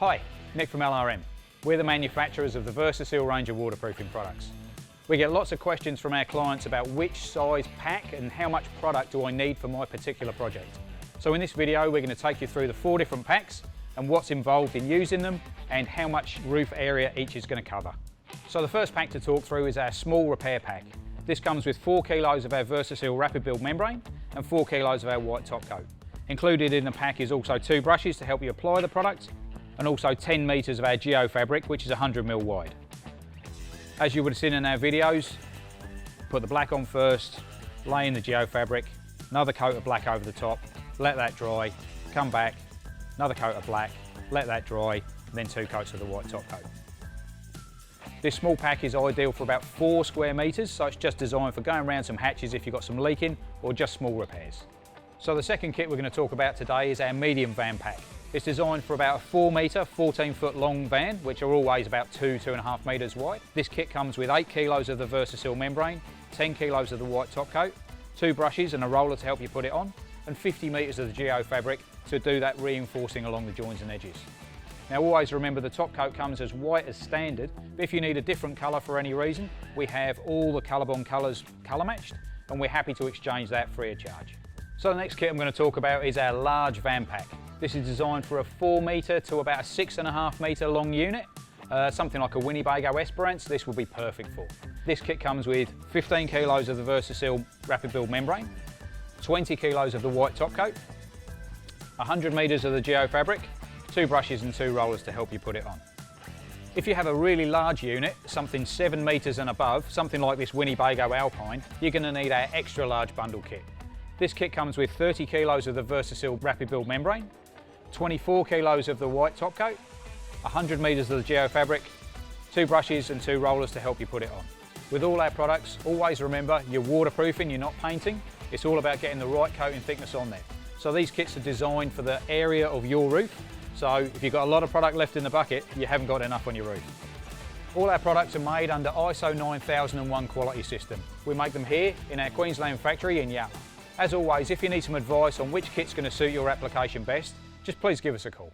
Hi, Nick from LRM. We're the manufacturers of the VersEseal range of waterproofing products. We get lots of questions from our clients about which size pack and how much product do I need for my particular project. So in this video we're going to take you through the 4 different packs and what's involved in using them and how much roof area each is going to cover. So the first pack to talk through is our small repair pack. This comes with 4 kilos of our VersEseal Rapid Build membrane and 4 kilos of our white top coat. Included in the pack is also 2 brushes to help you apply the product and also 10 metres of our Geo Fabric, which is 100mm wide. As you would have seen in our videos, put the black on first, lay in the Geo Fabric, another coat of black over the top, let that dry, come back, another coat of black, let that dry, and then 2 coats of the white top coat. This small pack is ideal for about 4 square metres, so it's just designed for going around some hatches if you've got some leaking or just small repairs. So the second kit we're going to talk about today is our medium van pack. It's designed for about a 4 metre, 14 foot long van, which are always about 2.5 metres wide. This kit comes with 8 kilos of the VersEseal membrane, 10 kilos of the white top coat, 2 brushes and a roller to help you put it on, and 50 metres of the Geo Fabric to do that reinforcing along the joins and edges. Now always remember the top coat comes as white as standard, but if you need a different colour for any reason, we have all the Colorbond colours colour matched, and we're happy to exchange that free of charge. So the next kit I'm going to talk about is our large van pack. This is designed for a 4 metre to about a 6.5 metre long unit. Something like a Winnebago Esperance, this will be perfect for. This kit comes with 15 kilos of the VersEseal Rapid Build membrane, 20 kilos of the white top coat, 100 metres of the Geo Fabric, 2 brushes and 2 rollers to help you put it on. If you have a really large unit, something 7 metres and above, something like this Winnebago Alpine, you're going to need our extra large bundle kit. This kit comes with 30 kilos of the VersEseal Rapid Build membrane, 24 kilos of the white top coat, 100 metres of the Geo Fabric, 2 brushes and 2 rollers to help you put it on. With all our products, always remember you're waterproofing, you're not painting. It's all about getting the right coating thickness on there. So these kits are designed for the area of your roof. So if you've got a lot of product left in the bucket, you haven't got enough on your roof. All our products are made under ISO 9001 quality system. We make them here in our Queensland factory in Yatala. As always, if you need some advice on which kit's going to suit your application best, just please give us a call.